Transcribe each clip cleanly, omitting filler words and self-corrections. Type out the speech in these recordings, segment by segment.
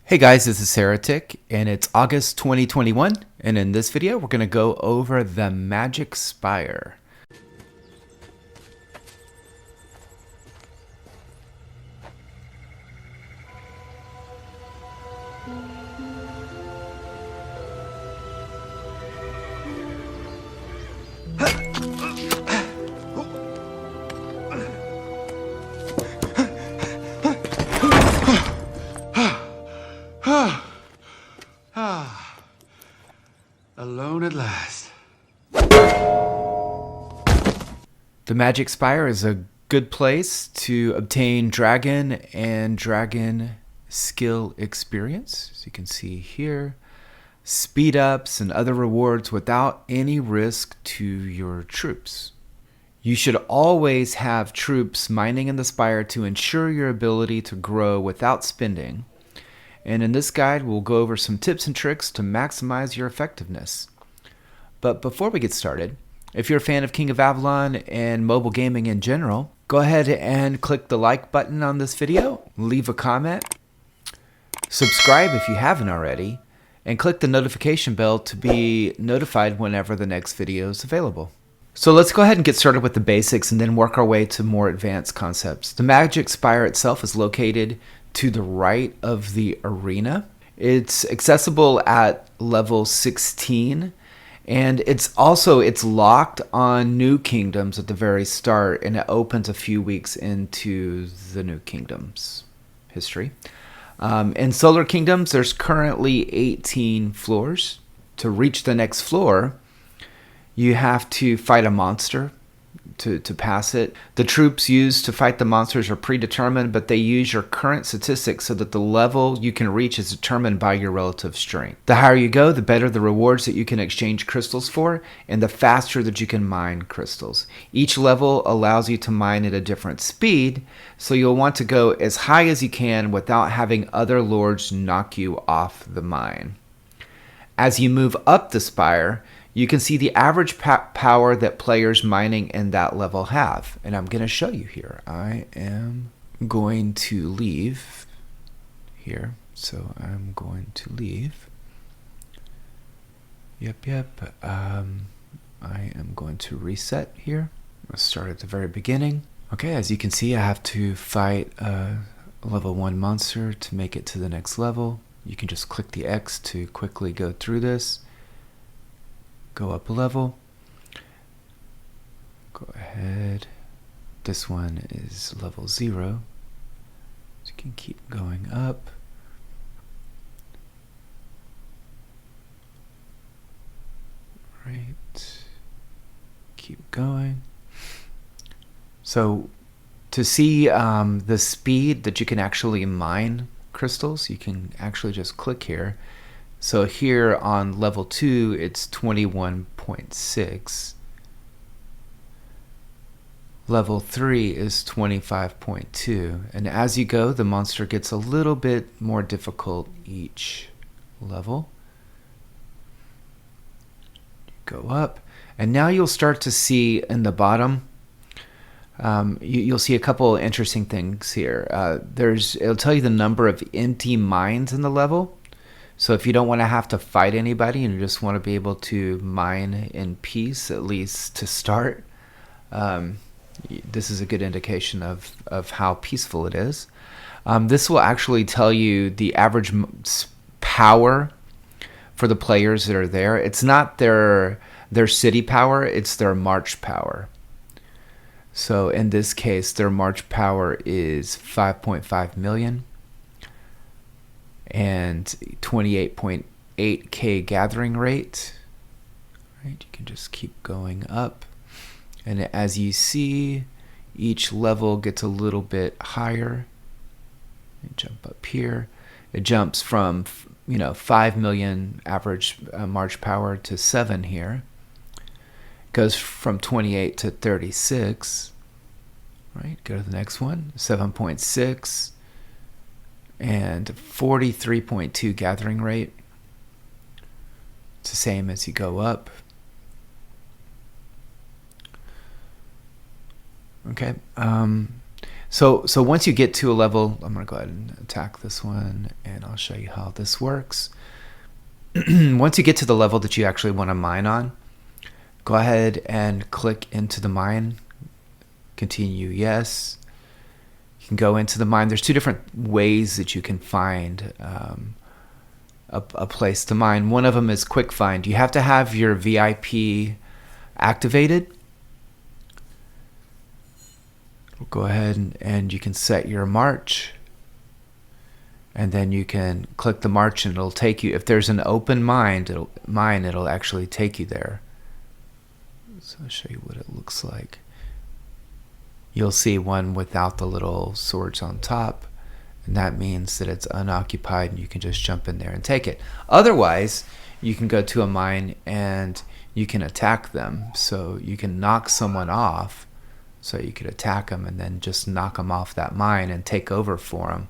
Hey guys, this is Heretic, and it's August 2021, and in this video we're going to go over the Magic Spire. Alone at last. The Magic Spire is a good place to obtain dragon and dragon skill experience, as you can see here, speed ups and other rewards without any risk to your troops. You should always have troops mining in the Spire to ensure your ability to grow without spending. And in this guide, we'll go over some tips and tricks to maximize your effectiveness. But before we get started, if you're a fan of King of Avalon and mobile gaming in general, go ahead and click the like button on this video, leave a comment, subscribe if you haven't already, and click the notification bell to be notified whenever the next video is available. So let's go ahead and get started with the basics and then work our way to more advanced concepts. The Magic Spire itself is located to the right of the arena. It's accessible at level 16, and it's locked on new kingdoms at the very start, and it opens a few weeks into the new kingdom's history. In Solar Kingdoms, there's currently 18 floors. To reach the next floor, you have to fight a monster to pass it. The troops used to fight the monsters are predetermined, but they use your current statistics so that the level you can reach is determined by your relative strength. The higher you go, the better the rewards that you can exchange crystals for, and the faster that you can mine crystals. Each level allows you to mine at a different speed, so you'll want to go as high as you can without having other lords knock you off the mine. As you move up the spire, you can see the average power that players mining in that level have. And I'm going to show you here. I am going to leave here. So I'm going to leave. Yep. I am going to reset here. Let's start at the very beginning. Okay, as you can see, I have to fight a level 1 monster to make it to the next level. You can just click the X to quickly go through this. Go up a level. Go ahead. This one is level 0. So you can keep going up. Right. Keep going. So to see the speed that you can actually mine crystals, you can actually just click here. So here on level 2, it's 21.6. Level 3 is 25.2. And as you go, the monster gets a little bit more difficult each level. You go up, and now you'll start to see in the bottom, you'll see a couple interesting things here. It'll tell you the number of empty mines in the level. So if you don't want to have to fight anybody and you just want to be able to mine in peace, at least to start, this is a good indication of how peaceful it is. This will actually tell you the average power for the players that are there. It's not their city power, it's their march power. So in this case, their march power is 5.5 million. And 28.8k gathering rate. Right, you can just keep going up, and as you see, each level gets a little bit higher. You jump up here. It jumps from 5 million average march power to 7 here. Goes from 28 to 36. Right, go to the next one. 7.6. And 43.2 gathering rate. It's the same as you go up. Okay. So once you get to a level, I'm going to go ahead and attack this one, and I'll show you how this works. Once you get to the level that you actually want to mine on, go ahead and click into the mine. Continue, yes. You can go into the mine. There's two different ways that you can find a place to mine. One of them is quick find. You have to have your VIP activated. We'll go ahead and you can set your march, and then you can click the march and it'll take you. If there's an open mine, it'll actually take you there. So I'll show you what it looks like. You'll see one without the little swords on top, and that means that it's unoccupied and you can just jump in there and take it. Otherwise, you can go to a mine and you can attack them. So you can knock someone off, so you could attack them and then just knock them off that mine and take over for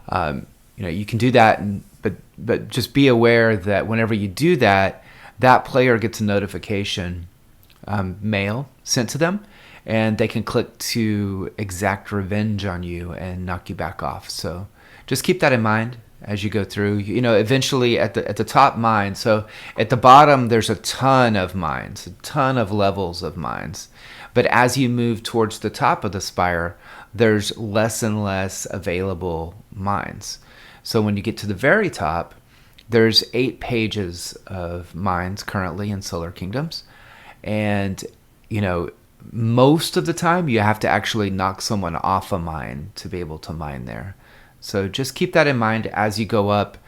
them. You can do that, but just be aware that whenever you do that, that player gets a notification mail sent to them, and they can click to exact revenge on you and knock you back off. So just keep that in mind as you go through. Eventually at the top mine. So at the bottom, there's a ton of mines, a ton of levels of mines. But as you move towards the top of the spire, there's less and less available mines. So when you get to the very top, there's 8 pages of mines currently in Solar Kingdoms. And, most of the time you have to actually knock someone off a mine to be able to mine there. So just keep that in mind as you go up.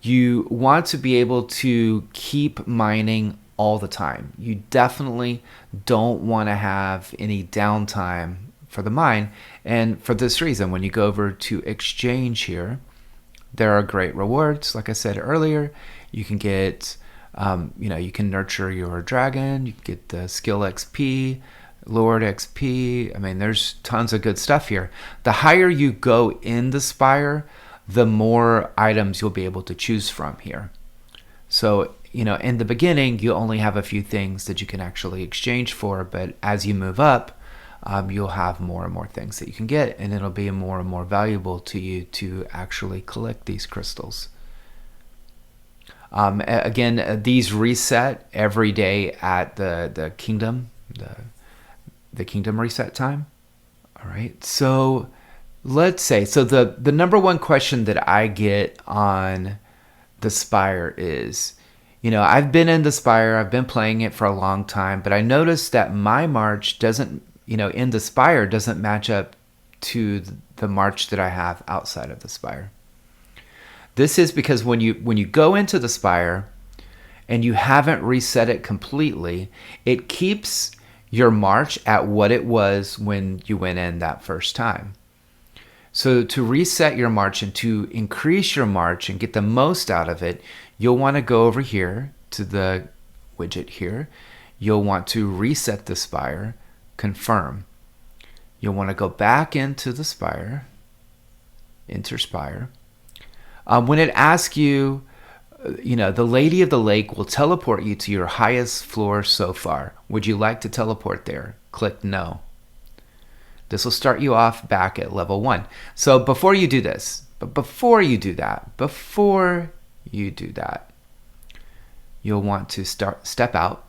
You want to be able to keep mining all the time. You definitely don't want to have any downtime for the mine. And for this reason, when you go over to exchange here, there are great rewards. Like I said earlier, you can get, you can nurture your dragon, you can get the skill XP, Lord XP. I mean, there's tons of good stuff here. The higher you go in the spire, the more items you'll be able to choose from here. So, in the beginning, you only have a few things that you can actually exchange for, but as you move up, you'll have more and more things that you can get, and it'll be more and more valuable to you to actually collect these crystals. Again, these reset every day at the kingdom, the kingdom reset time. All right, so let's say, the number one question that I get on the Spire is, I've been in the Spire, I've been playing it for a long time, but I noticed that my march doesn't, in the Spire doesn't match up to the march that I have outside of the Spire. This is because when you go into the Spire and you haven't reset it completely, it keeps your march at what it was when you went in that first time. So to reset your march and to increase your march and get the most out of it, you'll want to go over here to the widget here. You'll want to reset the Spire, confirm. You'll want to go back into the Spire, enter Spire. When it asks you, the Lady of the Lake will teleport you to your highest floor so far. Would you like to teleport there? Click no. This will start you off back at level 1. So before you do that, you'll want to step out,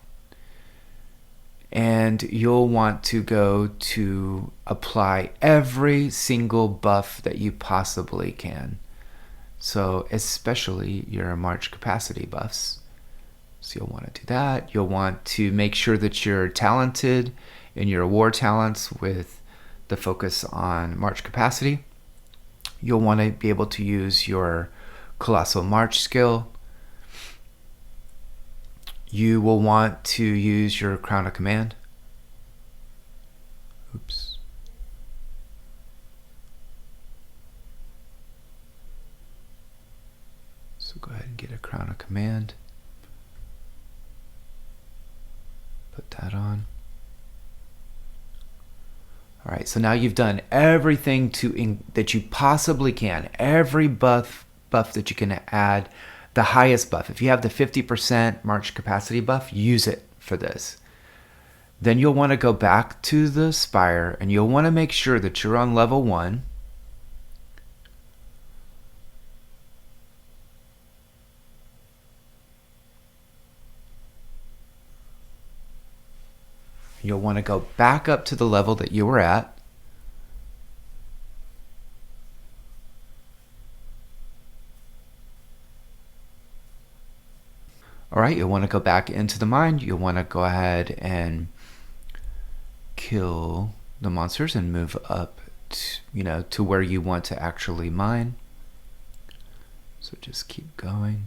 and you'll want to go to apply every single buff that you possibly can. So especially your march capacity buffs. So you'll want to do that. You'll want to make sure that you're talented in your war talents with the focus on march capacity. You'll want to be able to use your colossal march skill. You will want to use your crown of command. Oops. So go ahead and get a crown of command. Put that on. All right, so now you've done everything that you possibly can. Every buff that you can add, the highest buff. If you have the 50% march capacity buff, use it for this. Then you'll want to go back to the spire, and you'll want to make sure that you're on level 1. You'll want to go back up to the level that you were at. All right, you'll want to go back into the mine. You'll want to go ahead and kill the monsters and move up to where you want to actually mine. So just keep going.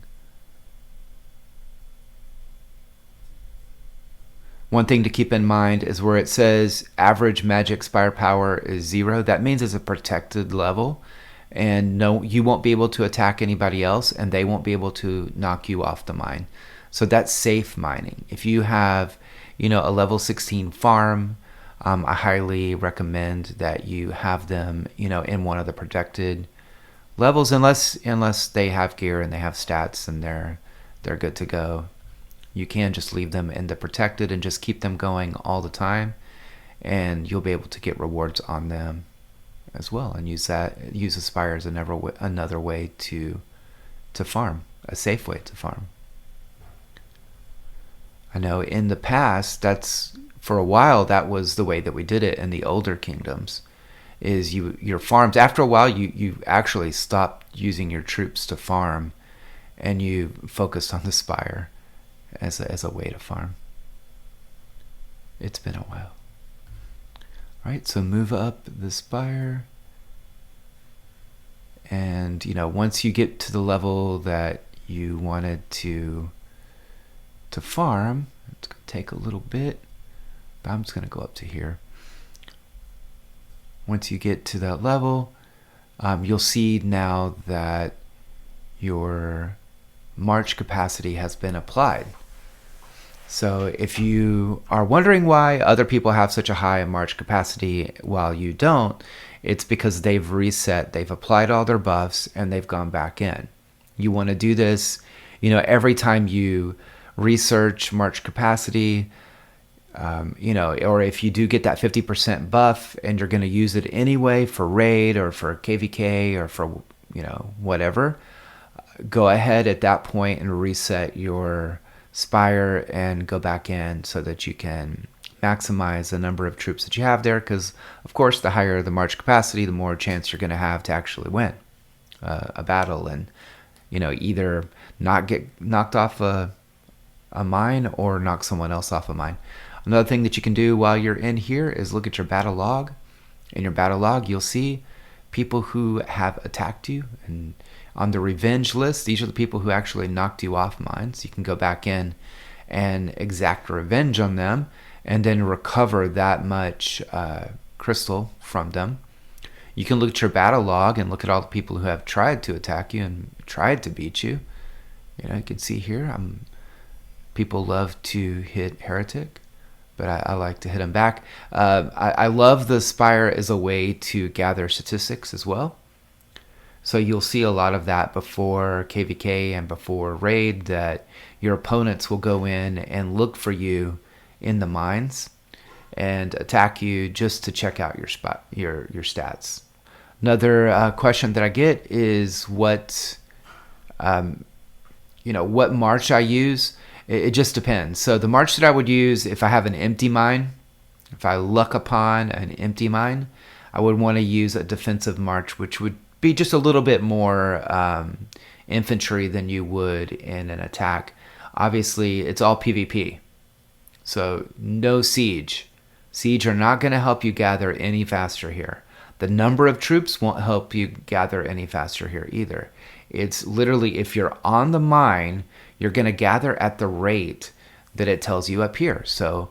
One thing to keep in mind is where it says average Magic Spire power is 0. That means it's a protected level, and no, you won't be able to attack anybody else, and they won't be able to knock you off the mine. So that's safe mining. If you have, a level 16 farm, I highly recommend that you have them, in one of the protected levels, unless they have gear and they have stats and they're good to go. You can just leave them in the protected and just keep them going all the time, and you'll be able to get rewards on them as well, and use the spire as another way to farm, a safe way to farm. I know in the past, for a while, that was the way that we did it in the older kingdoms. Is your farms, after a while you actually stopped using your troops to farm, and you focused on the spire as a way to farm. It's been a while. All right, so move up the spire, and once you get to the level that you wanted to farm, it's gonna take a little bit, but I'm just gonna go up to here. Once you get to that level, you'll see now that your march capacity has been applied. So if you are wondering why other people have such a high march capacity while you don't, it's because they've reset, they've applied all their buffs, and they've gone back in. You want to do this, every time you research march capacity, or if you do get that 50% buff and you're going to use it anyway for raid or for KVK or for, whatever, go ahead at that point and reset your spire and go back in so that you can maximize the number of troops that you have there, because of course the higher the march capacity, the more chance you're going to have to actually win a battle and either not get knocked off a mine or knock someone else off a mine. Another thing that you can do while you're in here is look at your battle log. In your battle log, you'll see people who have attacked you, and on the revenge list, these are the people who actually knocked you off mines. You can go back in and exact revenge on them, and then recover that much crystal from them. You can look at your battle log and look at all the people who have tried to attack you and tried to beat you. You can see here, people love to hit Heretic, but I like to hit them back. I love the Spire as a way to gather statistics as well. So you'll see a lot of that before KVK and before Raid, that your opponents will go in and look for you in the mines and attack you just to check out your stats. Another question that I get is what march I use. It just depends. So the march that I would use if I have an empty mine, if I luck upon an empty mine, I would want to use a defensive march, which would be just a little bit more infantry than you would in an attack. Obviously, it's all PvP. So no siege. Siege are not going to help you gather any faster here. The number of troops won't help you gather any faster here either. It's literally, if you're on the mine, you're going to gather at the rate that it tells you up here. So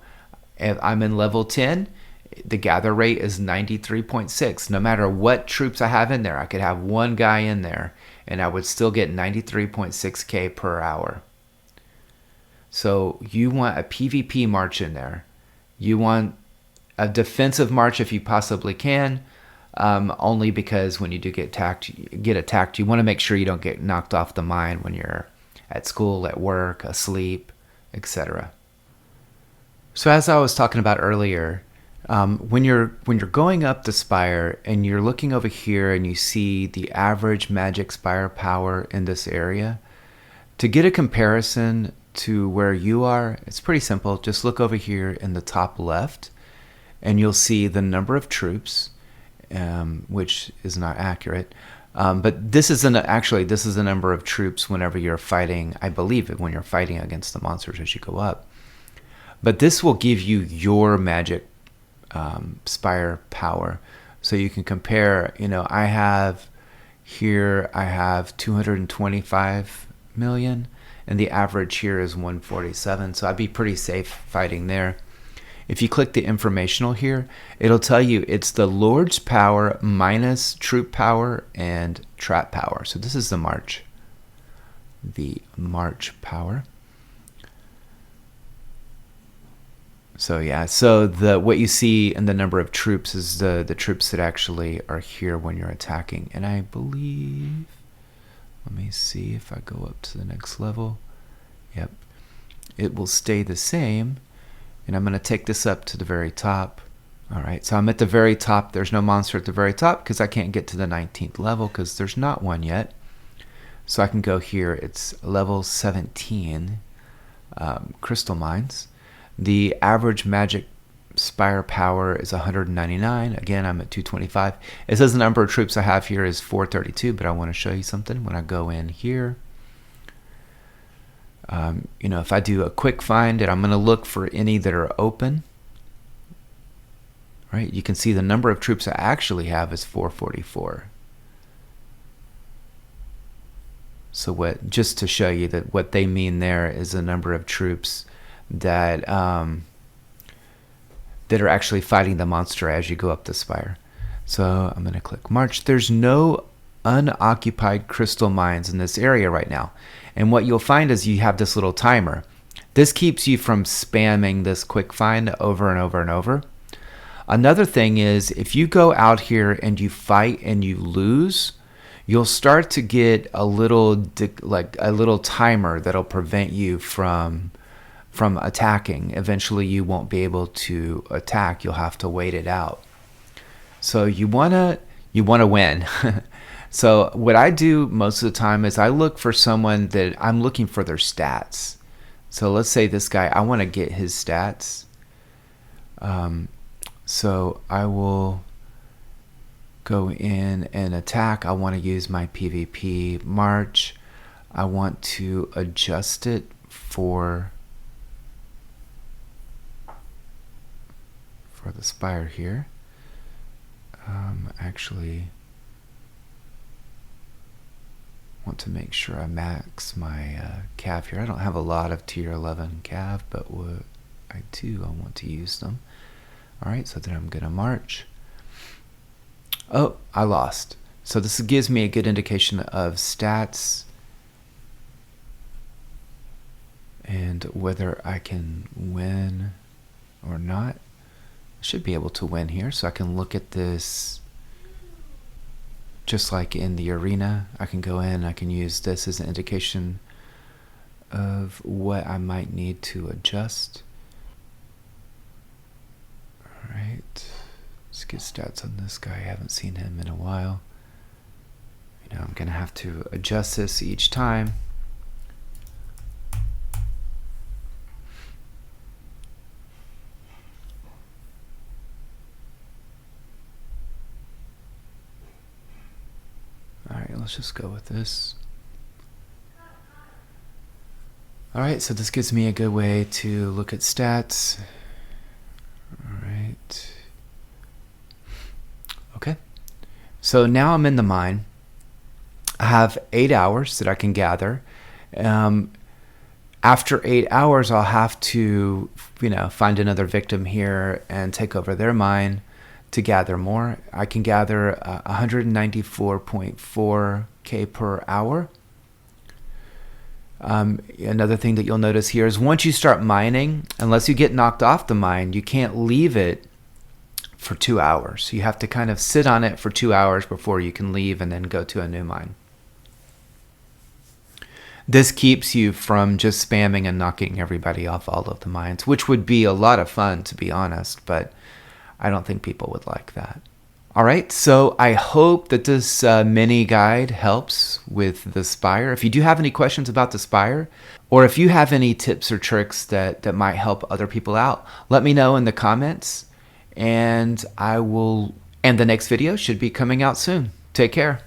if I'm in level 10, the gather rate is 93.6. No matter what troops I have in there, I could have one guy in there and I would still get 93.6k per hour. So you want a PvP march in there. You want a defensive march if you possibly can, only because when you do get attacked, you want to make sure you don't get knocked off the mine when you're at school, at work, asleep, etc. So as I was talking about earlier, when you're going up the spire and you're looking over here and you see the average Magic Spire power in this area, to get a comparison to where you are, it's pretty simple. Just look over here in the top left, and you'll see the number of troops, which is not accurate. But this is this is the number of troops whenever you're fighting. I believe it when you're fighting against the monsters as you go up. But this will give you your Magic Spire power, so you can compare. I have 225 million, and the average here is 147. So I'd be pretty safe fighting there. If you click the informational here, it'll tell you it's the Lord's power minus troop power and trap power. So this is the March power. So yeah, so what you see in the number of troops is the troops that actually are here when you're attacking. And I believe, let me see if I go up to the next level. Yep, it will stay the same. And I'm going to take this up to the very top. All right, so I'm at the very top. There's no monster at the very top because I can't get to the 19th level because there's not one yet. So I can go here. It's level 17, crystal mines. The average Magic Spire power is 199. Again, I'm at 225. It says the number of troops I have here is 432, but I want to show you something. When I go in here, if I do a quick find, and I'm going to look for any that are open, right? You can see the number of troops I actually have is 444. So just to show you that what they mean there is the number of troops that are actually fighting the monster as you go up the spire. So I'm going to click March. There's no unoccupied crystal mines in this area right now. And what you'll find is you have this little timer. This keeps you from spamming this quick find over and over and over. Another thing is if you go out here and you fight and you lose, you'll start to get a little timer that'll prevent you from attacking. Eventually you won't be able to attack. You'll have to wait it out. So you wanna win. So what I do most of the time is I look for someone that I'm looking for their stats. So let's say this guy, I want to get his stats. So I will go in and attack. I want to use my PvP March. I want to adjust it for the spire here. Actually want to make sure I max my cav here. I don't have a lot of tier 11 cav, but what I do, I want to use them. All right, so then I'm gonna march. Oh, I lost. So this gives me a good indication of stats and whether I can win or not. I should be able to win here, so I can look at this just like in the arena. I can go in, I can use this as an indication of what I might need to adjust. All right, let's get stats on this guy. I haven't seen him in a while. I'm gonna have to adjust this each time. Let's just go with this. All right, so this gives me a good way to look at stats. All right. Okay. So now I'm in the mine. I have 8 hours that I can gather. After 8 hours, I'll have to, find another victim here and take over their mine to gather more. I can gather 194.4k per hour. Another thing that you'll notice here is once you start mining, unless you get knocked off the mine, you can't leave it for 2 hours. You have to kind of sit on it for 2 hours before you can leave and then go to a new mine. This keeps you from just spamming and knocking everybody off all of the mines, which would be a lot of fun, to be honest, but I don't think people would like that. All right, so I hope that this mini guide helps with the Spire. If you do have any questions about the Spire, or if you have any tips or tricks that might help other people out, let me know in the comments, and the next video should be coming out soon. Take care.